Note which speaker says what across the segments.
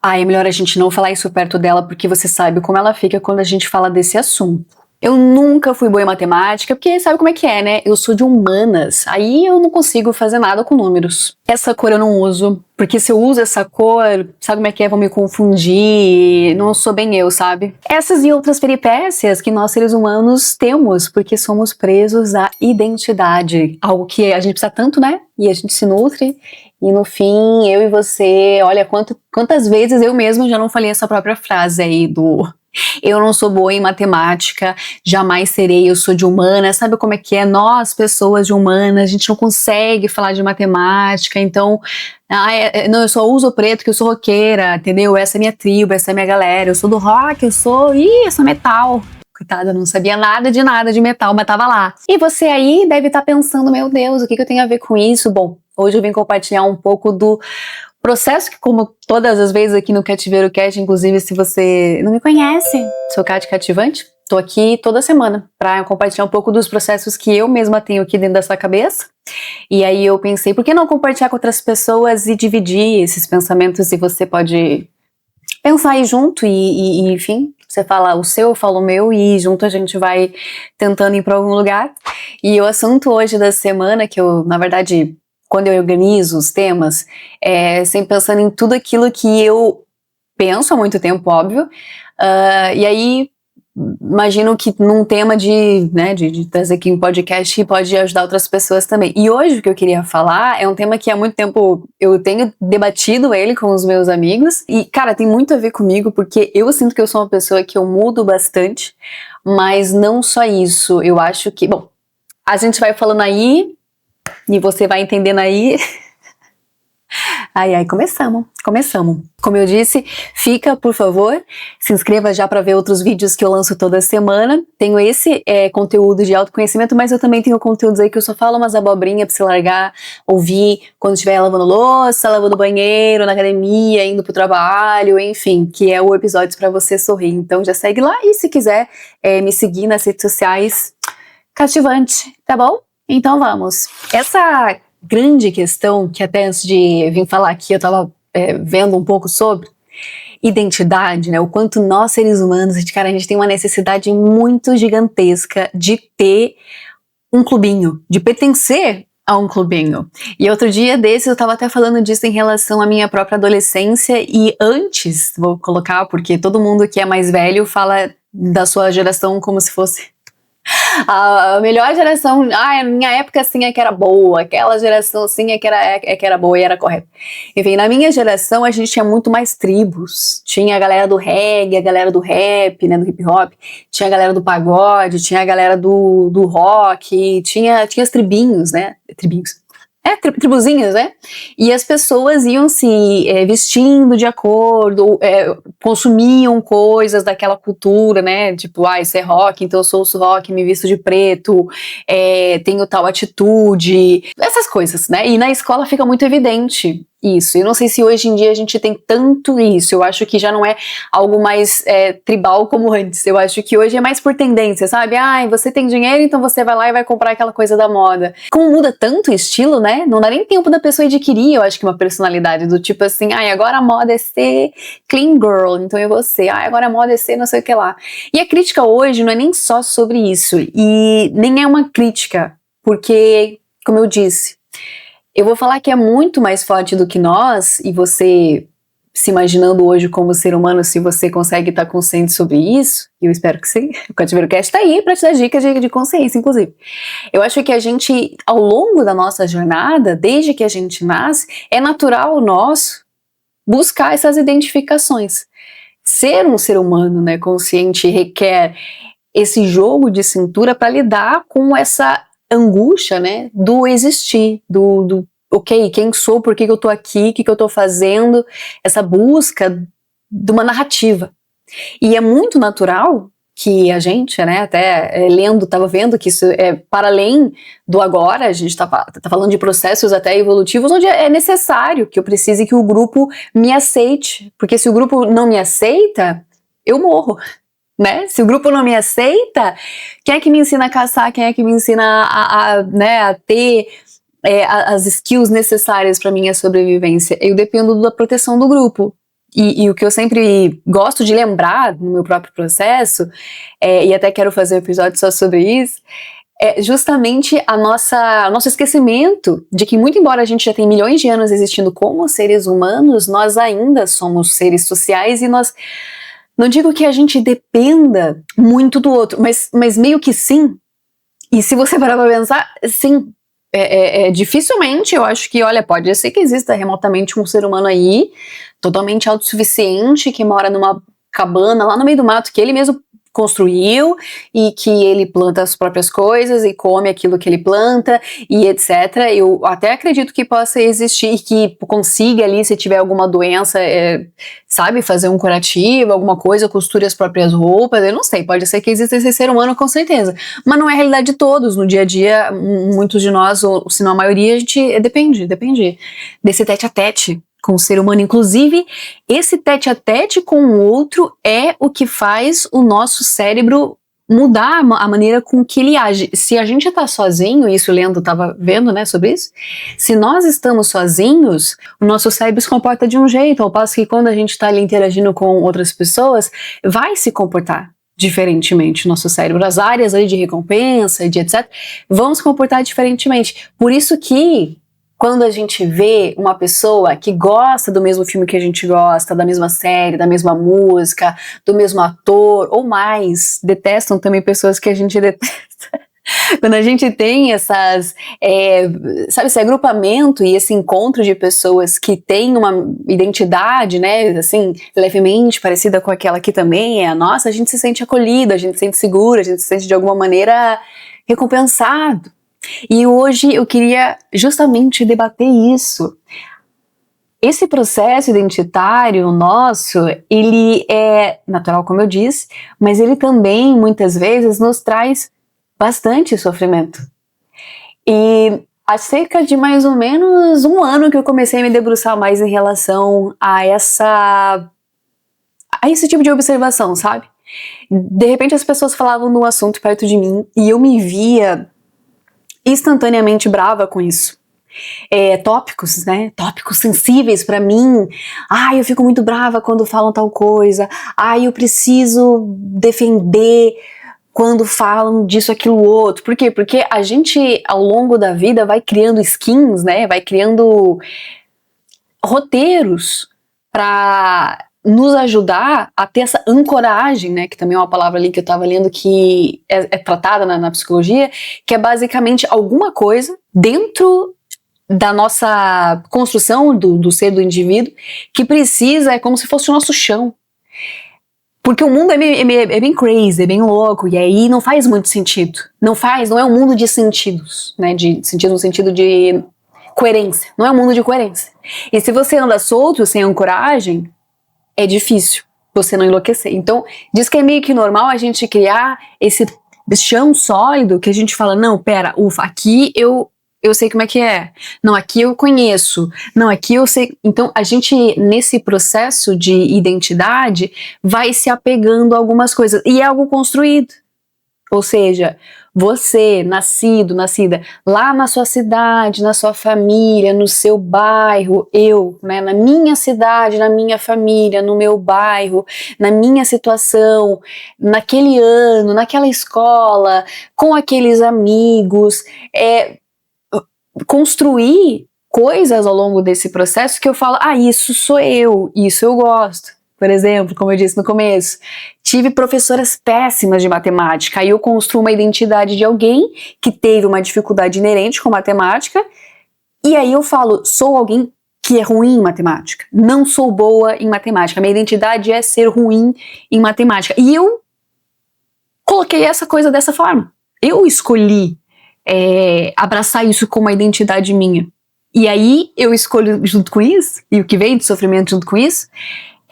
Speaker 1: É melhor a gente não falar isso perto dela, porque você sabe como ela fica quando a gente fala desse assunto. Eu nunca fui boa em matemática, porque sabe como é que é, né? Eu sou de humanas, aí eu não consigo fazer nada com números. Essa cor eu não uso, porque se eu uso essa cor, sabe como é que é? Vão me confundir, não sou bem eu, sabe? Essas e outras peripécias que nós seres humanos temos, porque somos presos à identidade. Algo que a gente precisa tanto, né? E a gente se nutre. E no fim, eu e você, olha quantas vezes eu mesma já não falei essa própria frase aí do eu não sou boa em matemática, jamais serei, eu sou de humanas, sabe como é que é? Nós, pessoas de humanas, a gente não consegue falar de matemática, então, não, eu só uso preto porque eu sou roqueira, entendeu? Essa é minha tribo, essa é minha galera, eu sou do rock, eu sou metal. Coitada, eu não sabia nada de metal, mas tava lá. E você aí deve estar pensando, meu Deus, o que eu tenho a ver com isso? Bom, hoje eu vim compartilhar um pouco do processo que, como todas as vezes aqui no Cativeiro Cat, inclusive se você não me conhece, sou Cat Cativante, tô aqui toda semana para compartilhar um pouco dos processos que eu mesma tenho aqui dentro dessa cabeça. E aí eu pensei, por que não compartilhar com outras pessoas e dividir esses pensamentos, e você pode pensar aí junto e enfim, você fala o seu, eu falo o meu e junto a gente vai tentando ir para algum lugar. E o assunto hoje da semana, que eu, na verdade, quando eu organizo os temas, sempre pensando em tudo aquilo que eu penso há muito tempo, óbvio, e aí imagino que num tema de trazer aqui um podcast pode ajudar outras pessoas também. E hoje o que eu queria falar é um tema que há muito tempo eu tenho debatido ele com os meus amigos, e cara, tem muito a ver comigo, porque eu sinto que eu sou uma pessoa que eu mudo bastante, mas não só isso, eu acho que, bom, a gente vai falando aí, e você vai entendendo aí. Começamos. Como eu disse, fica, por favor, se inscreva já para ver outros vídeos que eu lanço toda semana. Tenho esse conteúdo de autoconhecimento, mas eu também tenho conteúdos aí que eu só falo umas abobrinhas pra você largar, ouvir quando estiver lavando louça, lavando banheiro, na academia, indo pro trabalho, enfim, que é o episódio para você sorrir. Então já segue lá, e se quiser me seguir nas redes sociais, Cativante, tá bom? Então vamos. Essa grande questão, que até antes de vir falar aqui eu tava vendo um pouco sobre identidade, né? O quanto nós, seres humanos, a gente tem uma necessidade muito gigantesca de ter um clubinho, de pertencer a um clubinho. E outro dia desses eu tava até falando disso em relação à minha própria adolescência, e antes, vou colocar, porque todo mundo que é mais velho fala da sua geração como se fosse a melhor geração. A minha época assim é que era boa, aquela geração assim é que era boa e era correta. Enfim, na minha geração a gente tinha muito mais tribos. Tinha a galera do reggae, a galera do rap, né, do hip hop, tinha a galera do pagode, tinha a galera do rock, tinha os tribinhos, né? Tribuzinhos, né? E as pessoas iam se vestindo de acordo, consumiam coisas daquela cultura, né? Tipo, isso é rock, então eu sou rock, me visto de preto, tenho tal atitude, essas coisas, né? E na escola fica muito evidente isso. Eu não sei se hoje em dia a gente tem tanto isso. Eu acho que já não é algo mais tribal como antes. Eu acho que hoje é mais por tendência, sabe? Você tem dinheiro, então você vai lá e vai comprar aquela coisa da moda. Como muda tanto o estilo, né? Não dá nem tempo da pessoa adquirir, eu acho que uma personalidade do tipo assim, agora a moda é ser clean girl, então eu vou ser. Agora a moda é ser não sei o que lá. E a crítica hoje não é nem só sobre isso. E nem é uma crítica, porque, como eu disse, eu vou falar que é muito mais forte do que nós, e você, se imaginando hoje como ser humano, se você consegue estar consciente sobre isso, e eu espero que sim, o Cativeiro Cast tá aí para te dar dicas de consciência, inclusive. Eu acho que a gente, ao longo da nossa jornada, desde que a gente nasce, é natural nosso buscar essas identificações. Ser um ser humano, né, consciente, requer esse jogo de cintura para lidar com essa angústia, né, do existir, do ok, quem sou, por que eu tô aqui, o que eu tô fazendo, essa busca de uma narrativa. E é muito natural que a gente, né, até lendo, tava vendo que isso é para além do agora, a gente tá falando de processos até evolutivos, onde é necessário que eu precise que o grupo me aceite, porque se o grupo não me aceita, eu morro. Né? Se o grupo não me aceita, quem é que me ensina a caçar? Quem é que me ensina a ter as skills necessárias para minha sobrevivência? Eu dependo da proteção do grupo. E o que eu sempre gosto de lembrar no meu próprio processo, e até quero fazer um episódio só sobre isso, é justamente nosso esquecimento de que, muito embora a gente já tenha milhões de anos existindo como seres humanos, nós ainda somos seres sociais e nós, não digo que a gente dependa muito do outro, mas meio que sim. E se você parar pra pensar, sim, dificilmente eu acho que, olha, pode ser que exista remotamente um ser humano aí, totalmente autossuficiente, que mora numa cabana lá no meio do mato, que ele mesmo construiu e que ele planta as próprias coisas e come aquilo que ele planta e etc. Eu até acredito que possa existir, que consiga ali, se tiver alguma doença, sabe, fazer um curativo, alguma coisa, costure as próprias roupas, eu não sei, pode ser que exista esse ser humano com certeza, mas não é a realidade de todos. No dia a dia, muitos de nós, ou se não a maioria, a gente depende desse tete a tete com o ser humano. Inclusive, esse tete a tete com o outro é o que faz o nosso cérebro mudar a maneira com que ele age. Se a gente tá sozinho, isso o Leandro tava vendo, né, sobre isso, se nós estamos sozinhos, o nosso cérebro se comporta de um jeito, ao passo que quando a gente tá ali interagindo com outras pessoas, vai se comportar diferentemente o nosso cérebro. As áreas ali de recompensa, de etc, vão se comportar diferentemente. Por isso que quando a gente vê uma pessoa que gosta do mesmo filme que a gente gosta, da mesma série, da mesma música, do mesmo ator, ou mais, detestam também pessoas que a gente detesta. Quando a gente tem sabe, esse agrupamento e esse encontro de pessoas que têm uma identidade, né, assim, levemente parecida com aquela que também é a nossa, a gente se sente acolhido, a gente se sente seguro, a gente se sente de alguma maneira recompensado. E hoje eu queria justamente debater isso. Esse processo identitário nosso, ele é natural, como eu disse, mas ele também, muitas vezes, nos traz bastante sofrimento. E há cerca de mais ou menos um ano que eu comecei a me debruçar mais em relação a esse tipo de observação, sabe? De repente as pessoas falavam no assunto perto de mim e eu me via instantaneamente brava com isso. Tópicos, né? Tópicos sensíveis pra mim. Ai, eu fico muito brava quando falam tal coisa. Ai, eu preciso defender quando falam disso, aquilo, outro. Por quê? Porque a gente, ao longo da vida, vai criando skins, né? Vai criando roteiros pra nos ajudar a ter essa ancoragem, né, que também é uma palavra ali que eu tava lendo que é tratada na psicologia, que é basicamente alguma coisa dentro da nossa construção do ser do indivíduo que precisa, é como se fosse o nosso chão. Porque o mundo é bem crazy, é bem louco, e aí não faz muito sentido. Não é um mundo de sentidos, né, de sentido no sentido de coerência, não é um mundo de coerência. E se você anda solto, sem ancoragem, é difícil você não enlouquecer. Então, diz que é meio que normal a gente criar esse chão sólido que a gente fala, não, pera, ufa, aqui eu sei como é que é. Não, aqui eu conheço. Não, aqui eu sei. Então, a gente, nesse processo de identidade, vai se apegando a algumas coisas. E é algo construído. Ou seja, você, nascida lá na sua cidade, na sua família, no seu bairro, né, na minha cidade, na minha família, no meu bairro, na minha situação, naquele ano, naquela escola, com aqueles amigos, construir coisas ao longo desse processo que eu falo, isso sou eu, isso eu gosto. Por exemplo, como eu disse no começo, tive professoras péssimas de matemática, aí eu construo uma identidade de alguém que teve uma dificuldade inerente com matemática, e aí eu falo, sou alguém que é ruim em matemática, não sou boa em matemática, minha identidade é ser ruim em matemática. E eu coloquei essa coisa dessa forma. Eu escolhi abraçar isso como uma identidade minha. E aí eu escolho junto com isso, e o que vem de sofrimento junto com isso,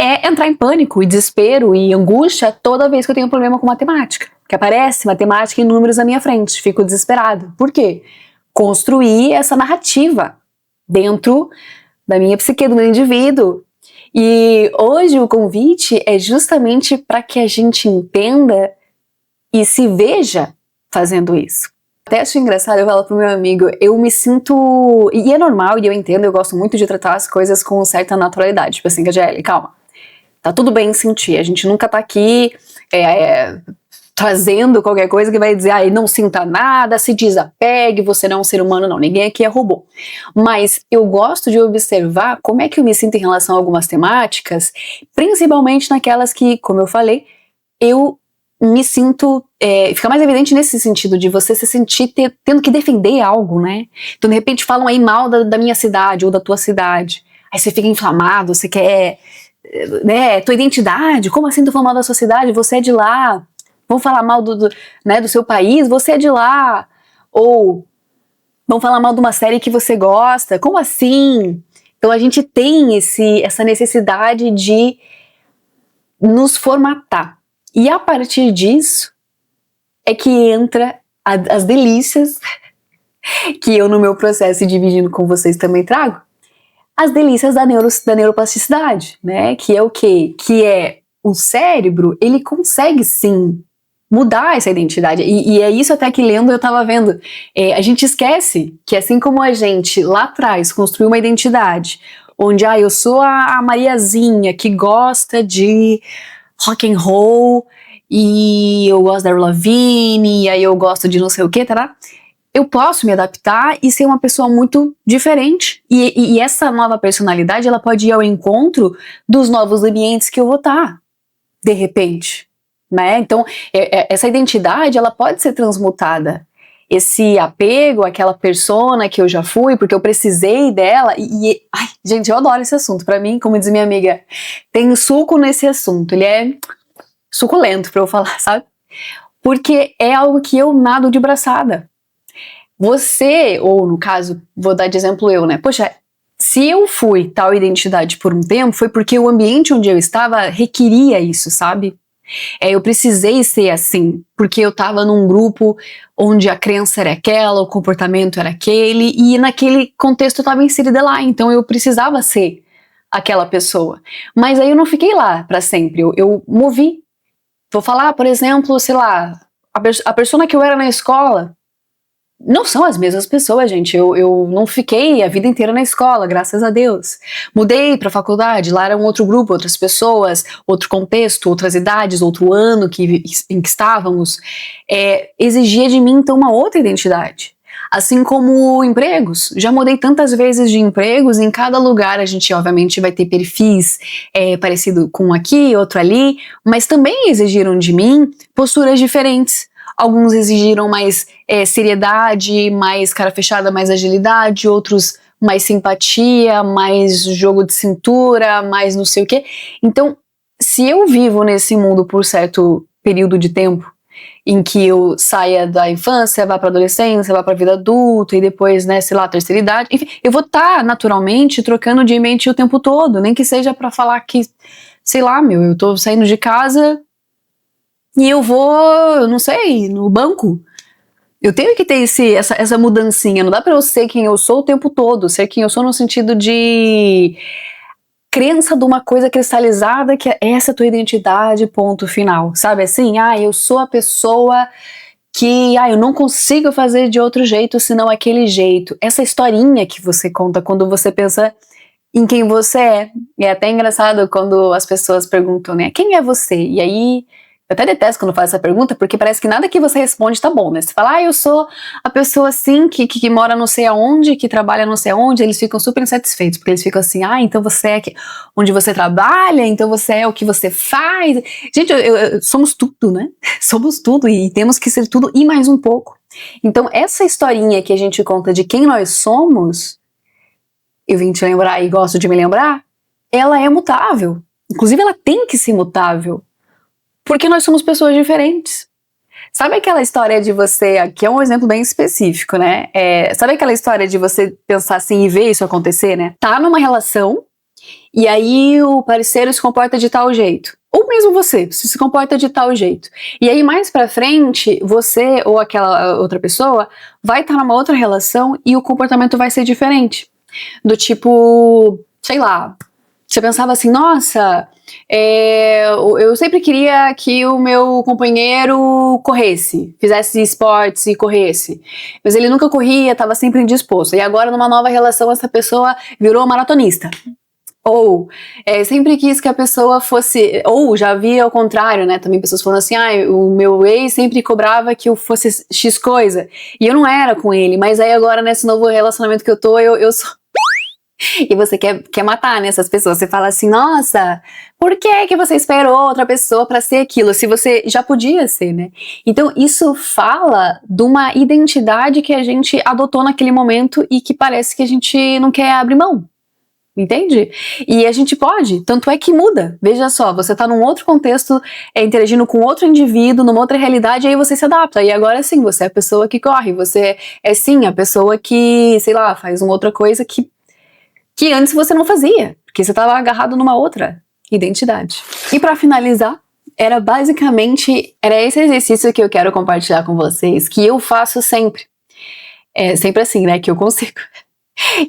Speaker 1: é entrar em pânico e desespero e angústia toda vez que eu tenho um problema com matemática. Que aparece matemática e números na minha frente, fico desesperado. Por quê? Construir essa narrativa dentro da minha psique, do meu indivíduo. E hoje o convite é justamente para que a gente entenda e se veja fazendo isso. Até acho engraçado, eu falo pro meu amigo, eu me sinto, e é normal, e eu entendo, eu gosto muito de tratar as coisas com certa naturalidade, tipo assim, Gabriele, calma. Tá tudo bem sentir, a gente nunca tá aqui trazendo qualquer coisa que vai dizer, não sinta nada, se desapegue, você não é um ser humano, não, ninguém aqui é robô. Mas eu gosto de observar como é que eu me sinto em relação a algumas temáticas, principalmente naquelas que, como eu falei, eu me sinto, fica mais evidente nesse sentido de você se sentir tendo que defender algo, né? Então de repente falam aí mal da minha cidade ou da tua cidade, aí você fica inflamado, você quer, né, tua identidade, como assim tu falando mal da sua cidade, você é de lá, vão falar mal né, do seu país, você é de lá, ou vão falar mal de uma série que você gosta, como assim? Então a gente tem essa necessidade de nos formatar. E a partir disso é que entra as delícias que eu no meu processo dividindo com vocês também trago, as delícias da neuroplasticidade, né? Que é o quê? Que é o cérebro, ele consegue sim mudar essa identidade, e é isso até que lendo eu tava vendo, a gente esquece que assim como a gente lá atrás construiu uma identidade, onde eu sou a Mariazinha que gosta de rock and roll, e eu gosto da Avril Lavigne, e aí eu gosto de não sei o que, tá? Eu posso me adaptar e ser uma pessoa muito diferente, e essa nova personalidade, ela pode ir ao encontro dos novos ambientes que eu vou estar, de repente, né? Então, essa identidade, ela pode ser transmutada. Esse apego àquela persona que eu já fui, porque eu precisei dela, ai, gente, eu adoro esse assunto. Pra mim, como diz minha amiga, tem suco nesse assunto, ele é suculento pra eu falar, sabe? Porque é algo que eu nado de braçada. Você, ou no caso, vou dar de exemplo eu, né? Poxa, se eu fui tal identidade por um tempo, foi porque o ambiente onde eu estava requeria isso, sabe? Eu precisei ser assim, porque eu tava num grupo onde a crença era aquela, o comportamento era aquele, e naquele contexto eu tava inserida lá, então eu precisava ser aquela pessoa. Mas aí eu não fiquei lá pra sempre, eu movi. Vou falar, por exemplo, sei lá, a persona que eu era na escola, não são as mesmas pessoas, gente. Eu não fiquei a vida inteira na escola, graças a Deus. Mudei pra faculdade, lá era um outro grupo, outras pessoas, outro contexto, outras idades, outro ano em que estávamos. Exigia de mim, então, uma outra identidade. Assim como empregos. Já mudei tantas vezes de empregos, em cada lugar a gente, obviamente, vai ter perfis parecido com aqui, outro ali, mas também exigiram de mim posturas diferentes. Alguns exigiram mais seriedade, mais cara fechada, mais agilidade, outros mais simpatia, mais jogo de cintura, mais não sei o quê. Então, se eu vivo nesse mundo por certo período de tempo, em que eu saia da infância, vá pra adolescência, vá pra vida adulta e depois, né, sei lá, terceira idade, enfim, eu vou estar naturalmente trocando de ambiente o tempo todo, nem que seja pra falar que, sei lá, eu tô saindo de casa e eu vou, não sei, no banco. Eu tenho que ter essa mudancinha, não dá pra eu ser quem eu sou o tempo todo, ser quem eu sou no sentido de crença de uma coisa cristalizada que é essa tua identidade, ponto final, sabe assim? Eu sou a pessoa que, eu não consigo fazer de outro jeito senão aquele jeito. Essa historinha que você conta quando você pensa em quem você é. É até engraçado quando as pessoas perguntam, né, quem é você? E aí, eu até detesto quando faz essa pergunta, porque parece que nada que você responde tá bom, né? Você fala, eu sou a pessoa assim, que mora não sei aonde, que trabalha não sei aonde, eles ficam super insatisfeitos, porque eles ficam assim, então você é onde você trabalha, então você é o que você faz. Gente, somos tudo, né? Somos tudo e temos que ser tudo e mais um pouco. Então, essa historinha que a gente conta de quem nós somos, eu vim te lembrar e gosto de me lembrar, ela é mutável. Inclusive, ela tem que ser mutável. Porque nós somos pessoas diferentes. Sabe aquela história de você, aqui é um exemplo bem específico, né? Sabe aquela história de você pensar assim e ver isso acontecer, né? Tá numa relação, e aí o parceiro se comporta de tal jeito. Ou mesmo você se comporta de tal jeito. E aí mais pra frente, você ou aquela outra pessoa vai estar numa outra relação e o comportamento vai ser diferente. Do tipo, sei lá, você pensava assim, nossa, eu sempre queria que o meu companheiro corresse, fizesse esportes e corresse, mas ele nunca corria, estava sempre indisposto, e agora numa nova relação essa pessoa virou maratonista. Ou sempre quis que a pessoa fosse, ou já vi ao contrário, né, também pessoas falando assim, o meu ex sempre cobrava que eu fosse X coisa, e eu não era com ele, mas aí agora nesse novo relacionamento que eu tô, eu sou... E você quer matar, né, essas pessoas, você fala assim, nossa, por que você esperou outra pessoa pra ser aquilo, se você já podia ser, né? Então isso fala de uma identidade que a gente adotou naquele momento e que parece que a gente não quer abrir mão. Entende? E a gente pode, tanto é que muda. Veja só, você tá num outro contexto, interagindo com outro indivíduo, numa outra realidade, aí você se adapta. E agora sim, você é a pessoa que corre, você é sim a pessoa que, sei lá, faz uma outra coisa que antes você não fazia, porque você tava agarrado numa outra identidade. E pra finalizar, era esse exercício que eu quero compartilhar com vocês, que eu faço sempre. É sempre assim, né, que eu consigo.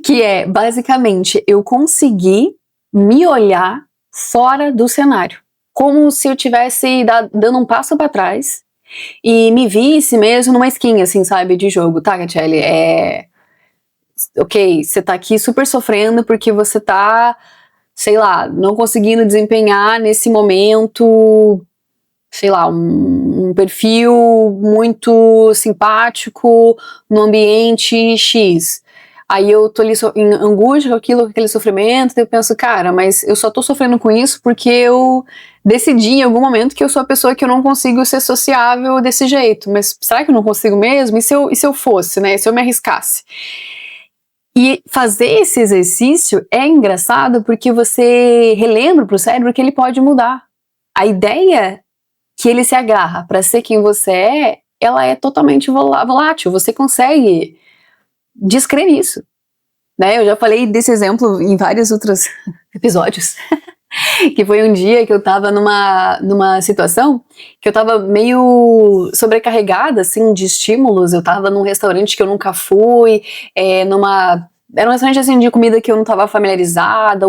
Speaker 1: Que é, basicamente, eu conseguir me olhar fora do cenário. Como se eu tivesse dando um passo para trás e me visse mesmo numa skin, assim, sabe, de jogo. Tá, Catiele, ok, você tá aqui super sofrendo porque você tá, sei lá, não conseguindo desempenhar nesse momento, sei lá, um perfil muito simpático no ambiente X. Aí eu tô ali em angústia com aquilo, com aquele sofrimento, e eu penso, cara, mas eu só tô sofrendo com isso porque eu decidi em algum momento que eu sou a pessoa que eu não consigo ser sociável desse jeito. Mas será que eu não consigo mesmo? E se eu fosse, né? E se eu me arriscasse? E fazer esse exercício é engraçado porque você relembra pro cérebro que ele pode mudar. A ideia que ele se agarra para ser quem você ela é totalmente volátil. Você consegue descrever isso, né? Eu já falei desse exemplo em vários outros episódios, que foi um dia que eu tava numa situação que eu tava meio sobrecarregada, assim, de estímulos. Eu tava num restaurante que eu nunca fui, era um restaurante, assim, de comida que eu não tava familiarizada,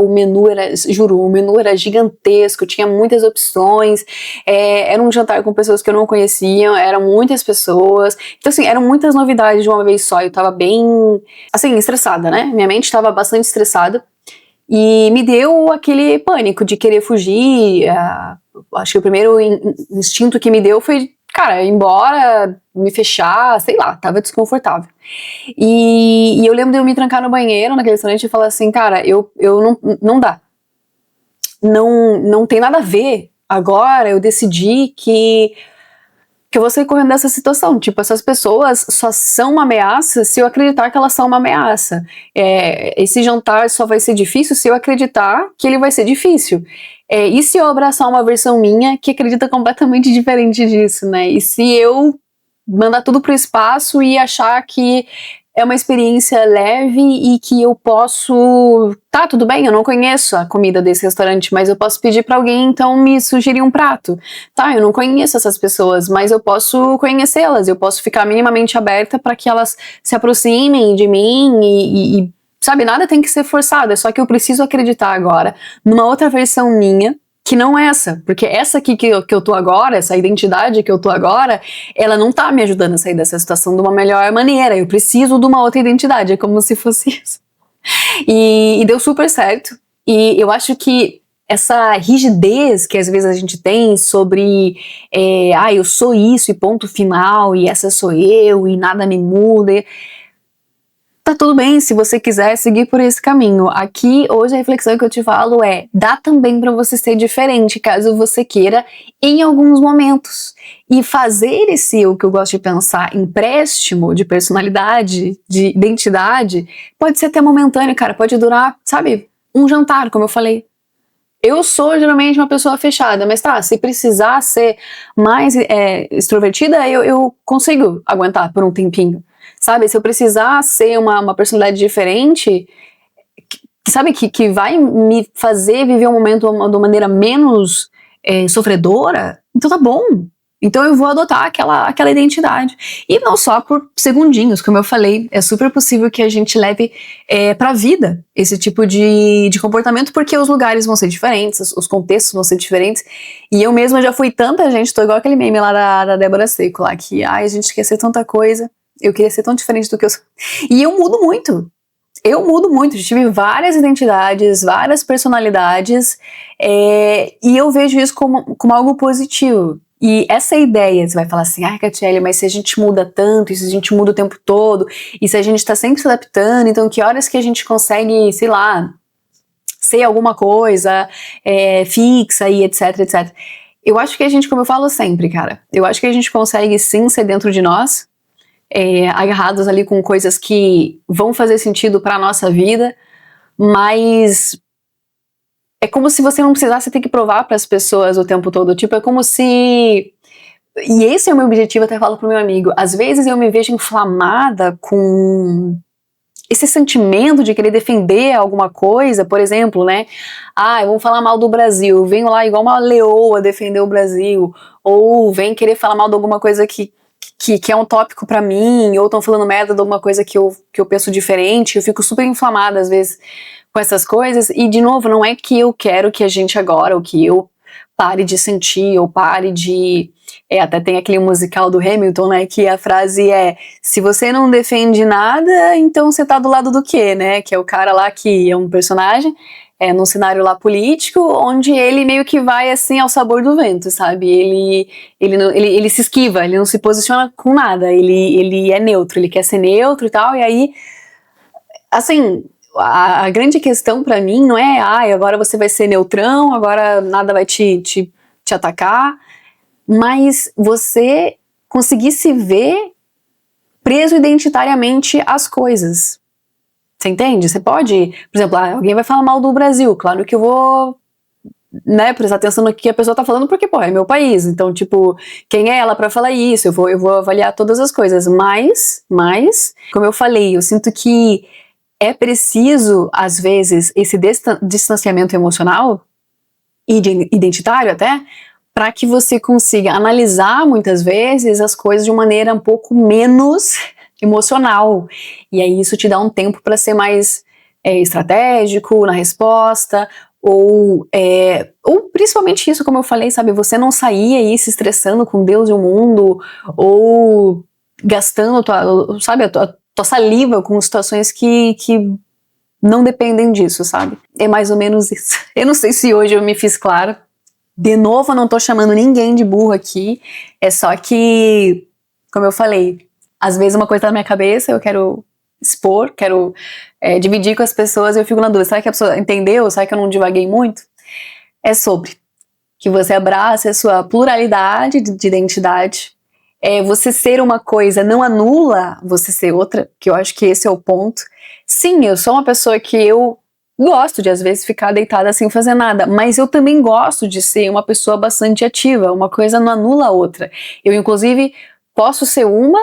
Speaker 1: juro, o menu era gigantesco, tinha muitas opções, era um jantar com pessoas que eu não conhecia, eram muitas pessoas, então, assim, eram muitas novidades de uma vez só, eu tava bem, assim, estressada, né, minha mente tava bastante estressada, e me deu aquele pânico de querer fugir. Acho que o primeiro instinto que me deu foi, cara, ir embora, me fechar, sei lá, tava desconfortável. E eu lembro de eu me trancar no banheiro, naquele restaurante, e falar assim, cara, não dá. Não tem nada a ver. Agora eu decidi que eu vou sair correndo dessa situação. Tipo, essas pessoas só são uma ameaça se eu acreditar que elas são uma ameaça. Esse jantar só vai ser difícil se eu acreditar que ele vai ser difícil. E se eu abraçar uma versão minha que acredita completamente diferente disso, né? E se eu mandar tudo pro espaço e achar que é uma experiência leve e que eu posso... Tá, tudo bem, eu não conheço a comida desse restaurante, mas eu posso pedir pra alguém, então, me sugerir um prato. Tá, eu não conheço essas pessoas, mas eu posso conhecê-las, eu posso ficar minimamente aberta para que elas se aproximem de mim e, sabe, nada tem que ser forçado, é só que eu preciso acreditar agora numa outra versão minha, que não essa, porque essa aqui que eu tô agora, essa identidade que eu tô agora, ela não tá me ajudando a sair dessa situação de uma melhor maneira, eu preciso de uma outra identidade, é como se fosse isso. E deu super certo, e eu acho que essa rigidez que às vezes a gente tem sobre, eu sou isso e ponto final, e essa sou eu, e nada me muda, tá tudo bem se você quiser seguir por esse caminho. Aqui, hoje, a reflexão que eu te falo dá também pra você ser diferente, caso você queira, em alguns momentos. E fazer o que eu gosto de pensar, empréstimo de personalidade, de identidade, pode ser até momentâneo, cara, pode durar, sabe, um jantar, como eu falei. Eu sou geralmente uma pessoa fechada, mas tá, se precisar ser mais extrovertida, eu consigo aguentar por um tempinho. Sabe, se eu precisar ser uma personalidade diferente, sabe, que vai me fazer viver um momento de uma maneira menos sofredora, então tá bom. Então eu vou adotar aquela identidade. E não só por segundinhos, como eu falei, é super possível que a gente leve pra vida esse tipo de comportamento, porque os lugares vão ser diferentes, os contextos vão ser diferentes. E eu mesma já fui tanta gente, tô igual aquele meme lá da Débora Seco, lá, que a gente quer ser tanta coisa, eu queria ser tão diferente do que eu sou. E eu mudo muito. eu mudo muito, eu tive várias identidades, várias personalidades, e eu vejo isso como algo positivo. E essa ideia, você vai falar assim, Catiele, mas se a gente muda tanto, e se a gente muda o tempo todo, e se a gente tá sempre se adaptando, então que horas que a gente consegue, sei lá, ser alguma coisa fixa e etc, etc. Eu acho que a gente, como eu falo sempre, cara, eu acho que a gente consegue sim ser dentro de nós, agarrados ali com coisas que vão fazer sentido pra nossa vida, mas é como se você não precisasse ter que provar para as pessoas o tempo todo, tipo, é como se... E esse é o meu objetivo, até falo pro meu amigo, às vezes eu me vejo inflamada com esse sentimento de querer defender alguma coisa, por exemplo, né, vamos falar mal do Brasil, eu venho lá igual uma leoa defender o Brasil, ou vem querer falar mal de alguma coisa que é um tópico pra mim, ou estão falando merda de alguma coisa que eu penso diferente, eu fico super inflamada às vezes com essas coisas, e de novo, não é que eu quero que a gente agora, ou que eu pare de sentir, ou pare de... até tem aquele musical do Hamilton, né, que a frase é, se você não defende nada, então você tá do lado do quê, né, que é o cara lá que é um personagem, num cenário lá político, onde ele meio que vai assim ao sabor do vento, sabe, ele se esquiva, ele não se posiciona com nada, ele é neutro, ele quer ser neutro e tal, e aí, assim, a grande questão pra mim não é, agora você vai ser neutrão, agora nada vai te atacar, mas você conseguir se ver preso identitariamente às coisas. Você entende? Você pode, por exemplo, alguém vai falar mal do Brasil, claro que eu vou, né, prestar atenção no que a pessoa tá falando, porque, pô, é meu país, então, tipo, quem é ela pra falar isso? Eu vou avaliar todas as coisas, mas, como eu falei, eu sinto que é preciso, às vezes, esse distanciamento emocional e identitário até, para que você consiga analisar muitas vezes as coisas de uma maneira um pouco menos emocional. E aí isso te dá um tempo para ser mais estratégico na resposta, ou principalmente isso, como eu falei, sabe, você não sair aí se estressando com Deus e o mundo, ou gastando a tua saliva com situações que não dependem disso, sabe? É mais ou menos isso. Eu não sei se hoje eu me fiz claro. De novo, eu não tô chamando ninguém de burro aqui, é só que, como eu falei, às vezes uma coisa tá na minha cabeça, eu quero expor, quero dividir com as pessoas, e eu fico na dúvida, será que a pessoa entendeu? Será que eu não divaguei muito? É sobre que você abrace a sua pluralidade de identidade, você ser uma coisa não anula você ser outra, que eu acho que esse é o ponto. Sim, eu sou uma pessoa que eu gosto de, às vezes, ficar deitada sem fazer nada, mas eu também gosto de ser uma pessoa bastante ativa, uma coisa não anula a outra. Eu, inclusive, posso ser uma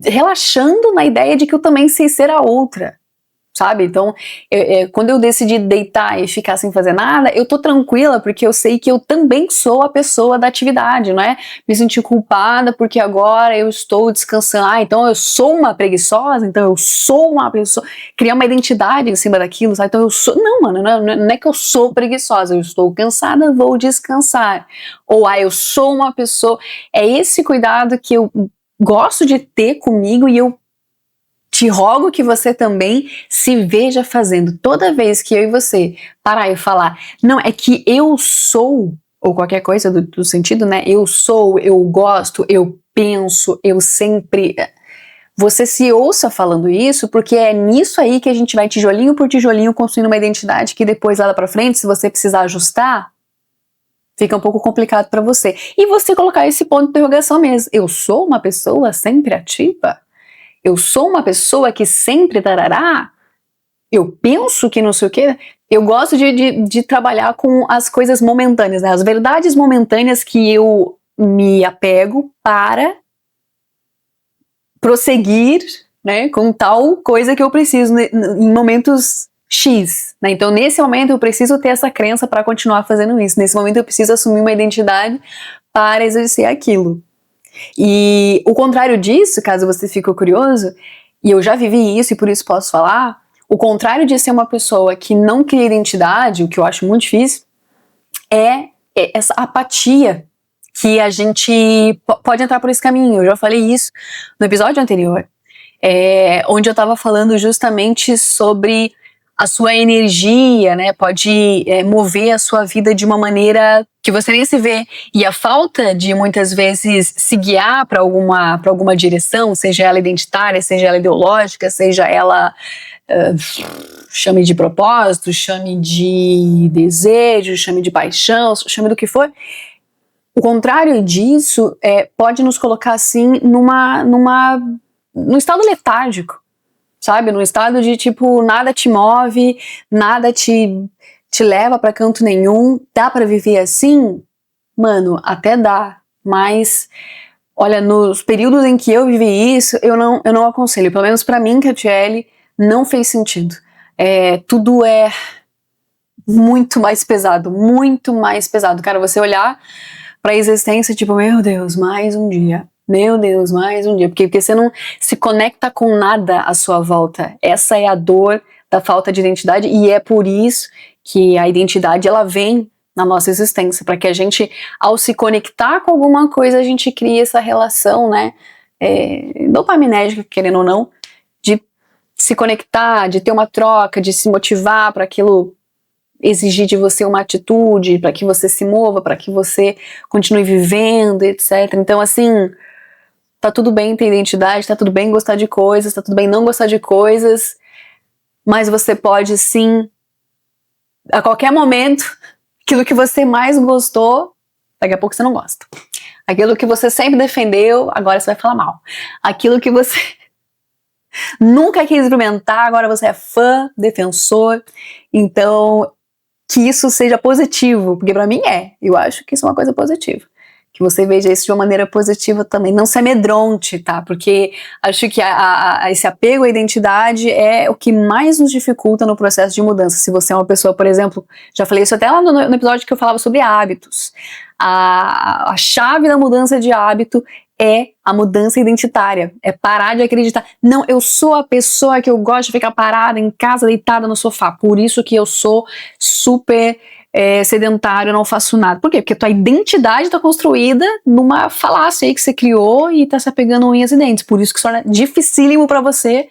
Speaker 1: relaxando na ideia de que eu também sei ser a outra, sabe? Então, quando eu decidi deitar e ficar sem fazer nada, eu tô tranquila porque eu sei que eu também sou a pessoa da atividade, não é? Me sentir culpada porque agora eu estou descansando, então eu sou uma preguiçosa, então eu sou uma pessoa, criar uma identidade em cima daquilo, sabe? Então eu sou, não, mano, não é que eu sou preguiçosa, eu estou cansada, vou descansar. Ou, eu sou uma pessoa, é esse cuidado que eu gosto de ter comigo, e eu te rogo que você também se veja fazendo. Toda vez que eu e você parar e falar, não, é que eu sou, ou qualquer coisa do sentido, né? Eu sou, eu gosto, eu penso, eu sempre... Você se ouça falando isso, porque é nisso aí que a gente vai tijolinho por tijolinho construindo uma identidade que depois lá pra frente, se você precisar ajustar, fica um pouco complicado pra você. E você colocar esse ponto de interrogação mesmo. Eu sou uma pessoa sempre ativa? Eu sou uma pessoa que sempre tarará? Eu penso que não sei o quê? Eu gosto de trabalhar com as coisas momentâneas, né? As verdades momentâneas que eu me apego para prosseguir, né, com tal coisa que eu preciso em momentos X, né? Então, nesse momento, eu preciso ter essa crença para continuar fazendo isso. Nesse momento, eu preciso assumir uma identidade para exercer aquilo. E o contrário disso, caso você fique curioso, e eu já vivi isso e por isso posso falar, o contrário de ser uma pessoa que não cria identidade, o que eu acho muito difícil, é essa apatia que a gente pode entrar por esse caminho. Eu já falei isso no episódio anterior. onde eu estava falando justamente sobre a sua energia, né, pode mover a sua vida de uma maneira que você nem se vê. E a falta de, muitas vezes, se guiar para alguma direção, seja ela identitária, seja ela ideológica, seja ela, chame de propósito, chame de desejo, chame de paixão, chame do que for, o contrário disso pode nos colocar, assim, num estado letárgico, sabe? Num estado de, tipo, nada te move, nada te leva pra canto nenhum. Dá pra viver assim? Mano, até dá, mas, olha, nos períodos em que eu vivi isso, eu não aconselho. Pelo menos pra mim, Catiele, não fez sentido. Tudo é muito mais pesado, muito mais pesado. Cara, você olhar pra existência, tipo, meu Deus, mais um dia. Meu Deus, mais um dia. Porque você não se conecta com nada à sua volta. Essa é a dor da falta de identidade, e é por isso que a identidade, ela vem na nossa existência, para que a gente, ao se conectar com alguma coisa, a gente crie essa relação, né, dopaminérgica, querendo ou não, de se conectar, de ter uma troca, de se motivar para aquilo exigir de você uma atitude, para que você se mova, para que você continue vivendo, etc. Então, assim, tá tudo bem ter identidade, tá tudo bem gostar de coisas, tá tudo bem não gostar de coisas, mas você pode, sim, a qualquer momento, aquilo que você mais gostou, daqui a pouco você não gosta. Aquilo que você sempre defendeu, agora você vai falar mal. Aquilo que você nunca quis experimentar, agora você é fã, defensor. Então, que isso seja positivo, porque pra mim eu acho que isso é uma coisa positiva, que você veja isso de uma maneira positiva também, não se amedronte, tá, porque acho que esse apego à identidade é o que mais nos dificulta no processo de mudança. Se você é uma pessoa, por exemplo, já falei isso até lá no episódio que eu falava sobre hábitos, a chave da mudança de hábito é a mudança identitária, é parar de acreditar, não, eu sou a pessoa que eu gosto de ficar parada em casa, deitada no sofá, por isso que eu sou super sedentário, não faço nada. Por quê? Porque tua identidade está construída numa falácia aí que você criou e tá se apegando unhas e dentes, por isso que se torna dificílimo para você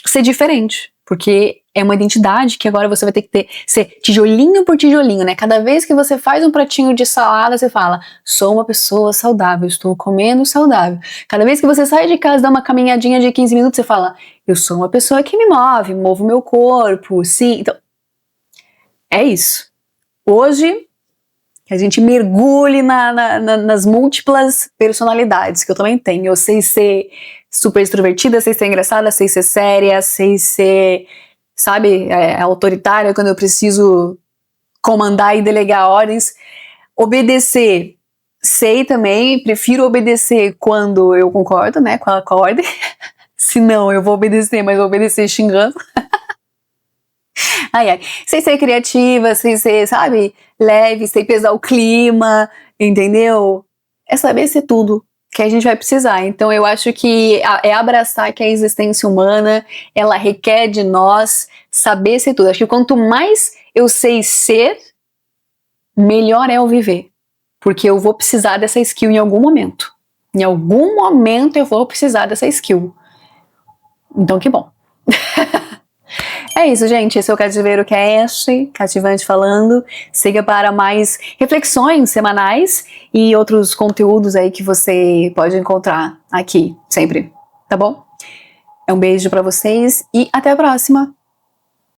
Speaker 1: ser diferente, porque é uma identidade que agora você vai ter que ser tijolinho por tijolinho, né? Cada vez que você faz um pratinho de salada, você fala, sou uma pessoa saudável, estou comendo saudável. Cada vez que você sai de casa, dá uma caminhadinha de 15 minutos, você fala, eu sou uma pessoa que me move, movo meu corpo, sim. Então, é isso. Hoje, que a gente mergulhe nas múltiplas personalidades que eu também tenho. Eu sei ser super extrovertida, sei ser engraçada, sei ser séria, sei ser, sabe, autoritária quando eu preciso comandar e delegar ordens. Obedecer, sei também, prefiro obedecer quando eu concordo, né, com a ordem. Se não, eu vou obedecer, mas vou obedecer xingando. Sei ser criativa, sei ser, sabe, leve, sei pesar o clima, entendeu? É saber ser tudo que a gente vai precisar. Então eu acho que é abraçar que a existência humana, ela requer de nós saber ser tudo. Acho que quanto mais eu sei ser, melhor é eu viver. Porque eu vou precisar dessa skill em algum momento. Em algum momento eu vou precisar dessa skill. Então que bom. É isso, gente. Esse é o Cativeiro Cast, Cativante falando. Siga para mais reflexões semanais e outros conteúdos aí que você pode encontrar aqui, sempre. Tá bom? Um beijo para vocês e até a próxima.